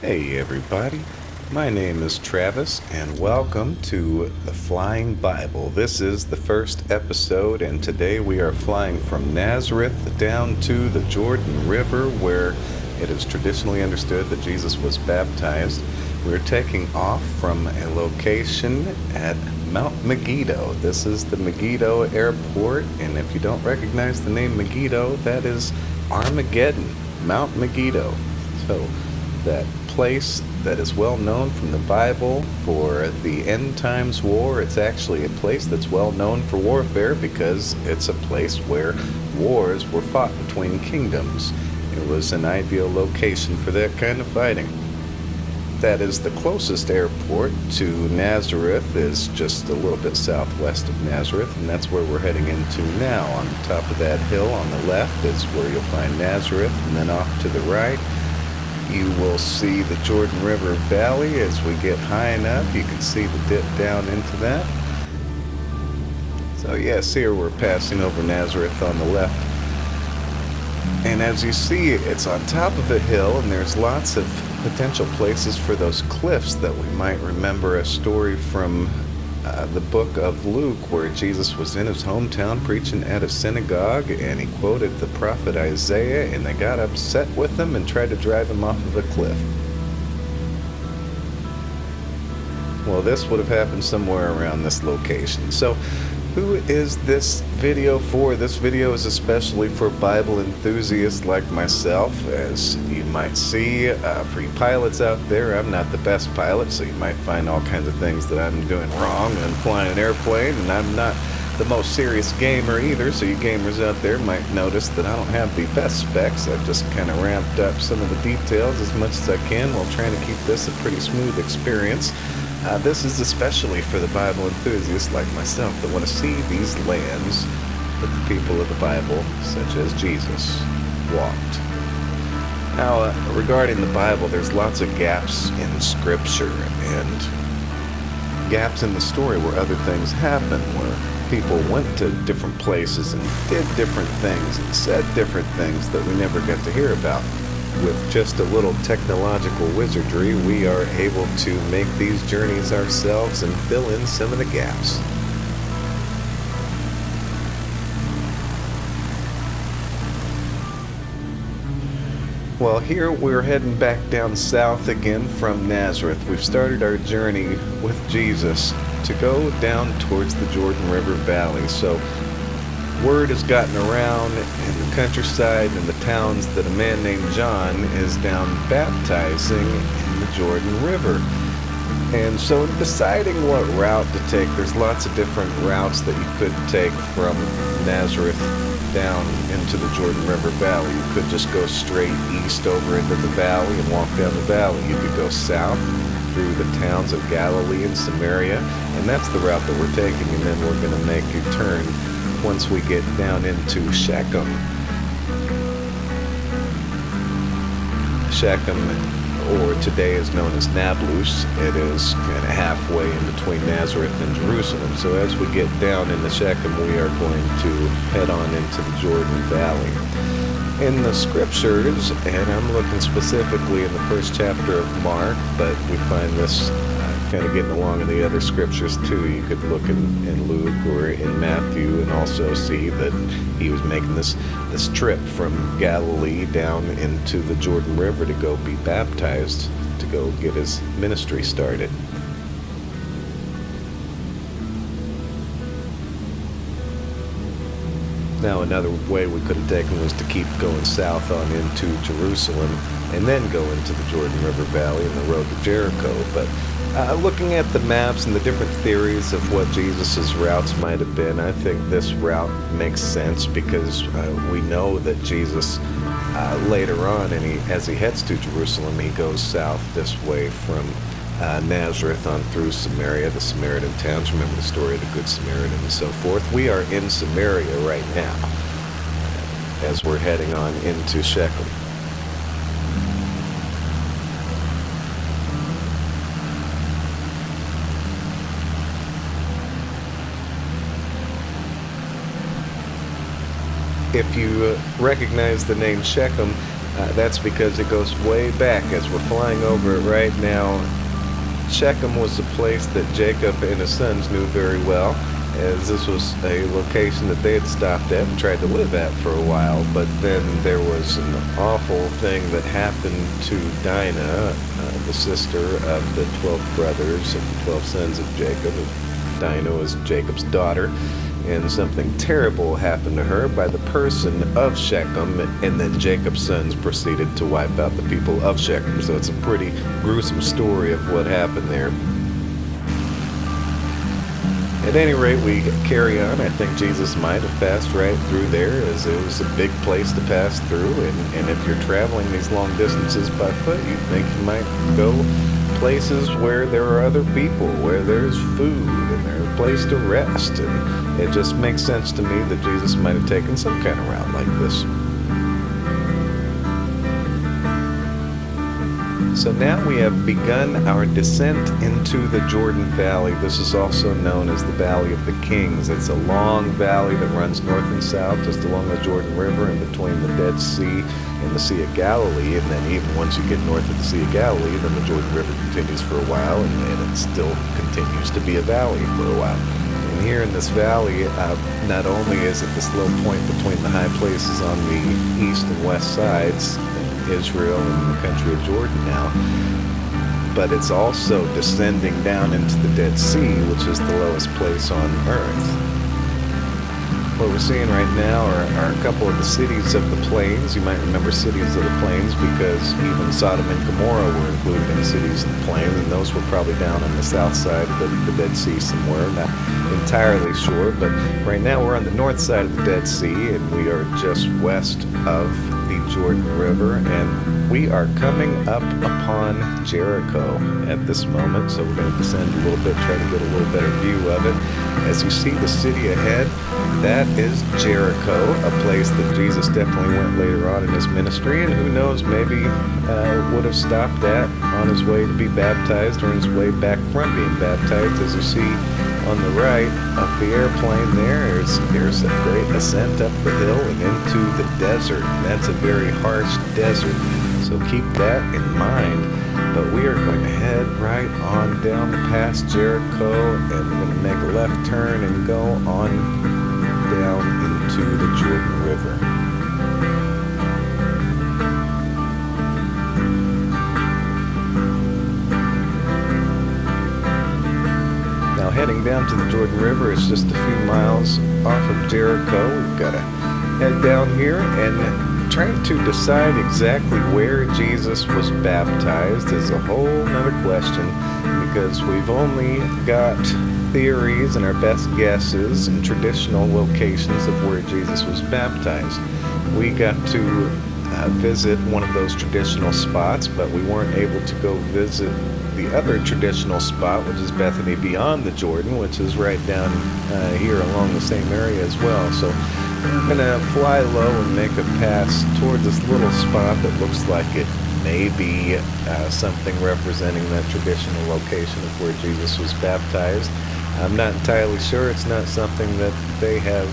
Hey everybody, my name is Travis and welcome to the Flying Bible. This is the first episode and today we are flying from Nazareth down to the Jordan River where it is traditionally understood that Jesus was baptized. We're taking off from a location at Mount Megiddo. This is the Megiddo Airport, and if you don't recognize the name Megiddo, that is Armageddon, Mount Megiddo. So that place that is well known from the Bible for the end times war. It's actually a place that's well known for warfare because it's a place where wars were fought between kingdoms. It was an ideal location for that kind of fighting. That is the closest airport to Nazareth, is just a little bit southwest of Nazareth, and that's where we're heading into now. On the top of that hill on the left is where you'll find Nazareth, and then off to the right you will see the Jordan River Valley. As we get high enough, you can see the dip down into that. So yes, here we're passing over Nazareth on the left. And as you see, it's on top of a hill, and there's lots of potential places for those cliffs that we might remember a story from the book of Luke where Jesus was in his hometown preaching at a synagogue, and he quoted the prophet Isaiah, and they got upset with him and tried to drive him off of a cliff. Well, this would have happened somewhere around this location. So who is this video for? This video is especially for Bible enthusiasts like myself. As you might see, for you pilots out there, I'm not the best pilot, so you might find all kinds of things that I'm doing wrong when flying an airplane, and I'm not the most serious gamer either, so you gamers out there might notice that I don't have the best specs. I've just kind of ramped up some of the details as much as I can while trying to keep this a pretty smooth experience. This is especially for the Bible enthusiasts like myself that want to see these lands that the people of the Bible, such as Jesus, walked. Now, regarding the Bible, there's lots of gaps in Scripture and gaps in the story where other things happen, where people went to different places and did different things and said different things that we never get to hear about. With just a little technological wizardry, we are able to make these journeys ourselves and fill in some of the gaps. Well, here we're heading back down south again from Nazareth. We've started our journey with Jesus to go down towards the Jordan River Valley. So word has gotten around in the countryside and the towns that a man named John is down baptizing in the Jordan River. And so in deciding what route to take, there's lots of different routes that you could take from Nazareth down into the Jordan River Valley. You could just go straight east over into the valley and walk down the valley. You could go south through the towns of Galilee and Samaria, and that's the route that we're taking, and then we're going to make a turn once we get down into Shechem. Shechem, or today is known as Nablus, it is kind of halfway in between Nazareth and Jerusalem. So as we get down into Shechem, we are going to head on into the Jordan Valley. In the scriptures, and I'm looking specifically in the first chapter of Mark, but we find this kind of getting along in the other scriptures too. You could look in Luke or in Matthew and also see that he was making this trip from Galilee down into the Jordan River to go be baptized, to go get his ministry started. Now, another way we could have taken was to keep going south on into Jerusalem and then go into the Jordan River Valley and the road to Jericho. But looking at the maps and the different theories of what Jesus' routes might have been, I think this route makes sense because we know that Jesus later on, and as he heads to Jerusalem, he goes south this way from Nazareth on through Samaria, the Samaritan towns. Remember the story of the Good Samaritan and so forth. We are in Samaria right now as we're heading on into Shechem. If you recognize the name Shechem, That's because it goes way back. As we're flying over it right now, Shechem was a place that Jacob and his sons knew very well, as this was a location that they had stopped at and tried to live at for a while. But then there was an awful thing that happened to Dinah, the sister of the 12 brothers and 12 sons of Jacob. Dinah was Jacob's daughter, and something terrible happened to her by the person of Shechem, and then Jacob's sons proceeded to wipe out the people of Shechem. So it's a pretty gruesome story of what happened there. At any rate, we carry on. I think Jesus might have passed right through there, as it was a big place to pass through, and if you're traveling these long distances by foot, you think you might go places where there are other people, where there's food, and there's a place to rest, and it just makes sense to me that Jesus might have taken some kind of route like this. So now we have begun our descent into the Jordan Valley. This is also known as the Valley of the Kings. It's a long valley that runs north and south just along the Jordan River and between the Dead Sea and the Sea of Galilee. And then even once you get north of the Sea of Galilee, then the Jordan River continues for a while, and it still continues to be a valley for a while. And here in this valley, not only is it this low point between the high places on the east and west sides, Israel and the country of Jordan now, but it's also descending down into the Dead Sea, which is the lowest place on earth. What we're seeing right now are a couple of the cities of the plains. You might remember cities of the plains because even Sodom and Gomorrah were included in cities of the plains, and those were probably down on the south side of the Dead Sea somewhere. Not entirely sure, but right now we're on the north side of the Dead Sea, and we are just west of the Jordan River, and we are coming up upon Jericho at this moment. So we're going to descend a little bit, try to get a little better view of it. As you see the city ahead, that is Jericho, a place that Jesus definitely went later on in his ministry, and who knows, maybe would have stopped at on his way to be baptized or on his way back from being baptized. As you see on the right of the airplane there's a great ascent up the hill and into the desert. That's a very harsh desert, so keep that in mind. But we are going to head right on down past Jericho, and we're going to make a left turn and go on down into the Jordan River. Now heading down to the Jordan River is just a few miles off of Jericho. We've got to head down here and trying to decide exactly where Jesus was baptized is a whole nother question, because we've only got theories and our best guesses and traditional locations of where Jesus was baptized. We got to visit one of those traditional spots, but we weren't able to go visit the other traditional spot, which is Bethany beyond the Jordan, which is right down here along the same area as well. So we're going to fly low and make a pass toward this little spot that looks like it may be something representing that traditional location of where Jesus was baptized. I'm not entirely sure. It's not something that they have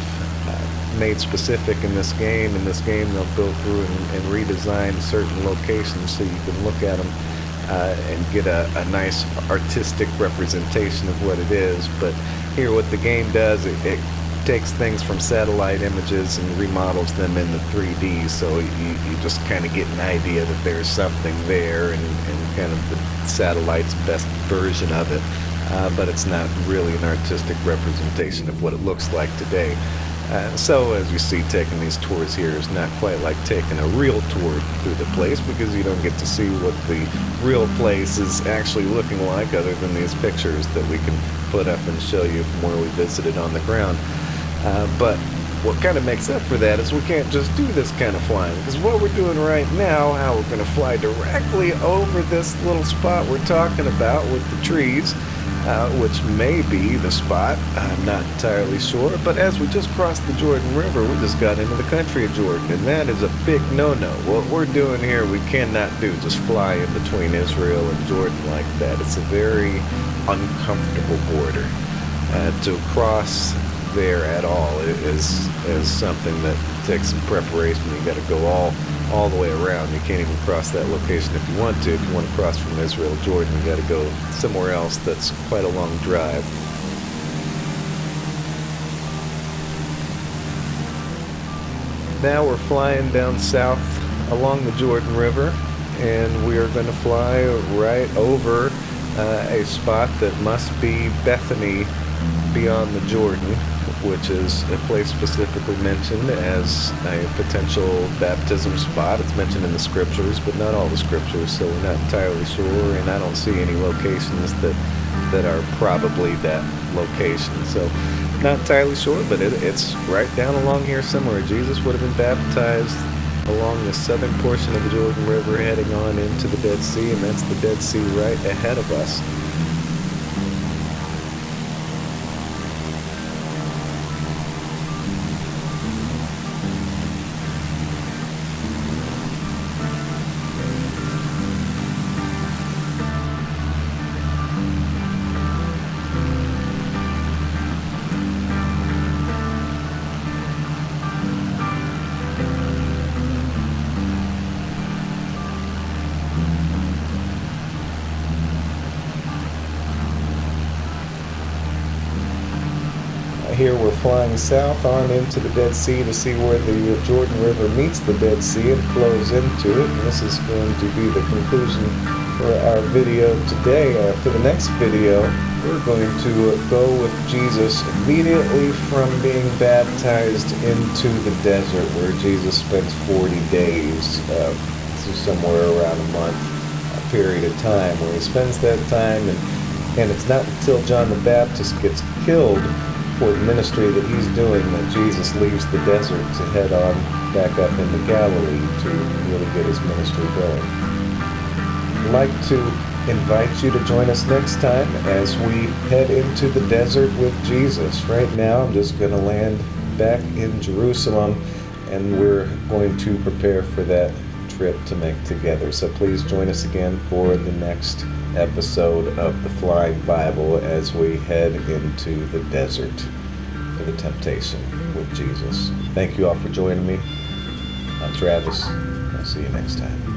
made specific in this game. In this game, they'll go through and redesign certain locations so you can look at them and get a nice artistic representation of what it is. But here what the game does, it takes things from satellite images and remodels them into 3D, so you just kind of get an idea that there's something there and kind of the satellite's best version of it, but it's not really an artistic representation of what it looks like today. So as you see, taking these tours here is not quite like taking a real tour through the place, because you don't get to see what the real place is actually looking like other than these pictures that we can put up and show you from where we visited on the ground. But what kind of makes up for that is we can't just do this kind of flying, because what we're doing right now, how we're going to fly directly over this little spot we're talking about with the trees, which may be the spot, I'm not entirely sure, but as we just crossed the Jordan River, we just got into the country of Jordan, and that is a big no-no. What we're doing here, we cannot do, just fly in between Israel and Jordan like that. It's a very uncomfortable border. To cross there at all is something that takes some preparation. You got to go all all the way around. You can't even cross that location if you want to. If you want to cross from Israel to Jordan, you got to go somewhere else. That's quite a long drive. Now we're flying down south along the Jordan River, and we are going to fly right over a spot that must be Bethany beyond the Jordan, which is a place specifically mentioned as a potential baptism spot. It's mentioned in the scriptures, but not all the scriptures, so we're not entirely sure, and I don't see any locations that are probably that location. So not entirely sure, but it's right down along here somewhere. Jesus would have been baptized along the southern portion of the Jordan River, heading on into the Dead Sea, and that's the Dead Sea right ahead of us. Here we're flying south on into the Dead Sea to see where the Jordan River meets the Dead Sea and flows into it. And this is going to be the conclusion for our video today. For the next video, we're going to go with Jesus immediately from being baptized into the desert, where Jesus spends 40 days, so somewhere around a month period of time, where he spends that time, and it's not until John the Baptist gets killed for the ministry that he's doing that Jesus leaves the desert to head on back up into Galilee to really get his ministry going. I'd like to invite you to join us next time as we head into the desert with Jesus. Right now I'm just going to land back in Jerusalem, and we're going to prepare for that trip to make together. So please join us again for the next episode of the Flying Bible as we head into the desert for the temptation with Jesus. Thank you all for joining me. I'm Travis. I'll see you next time.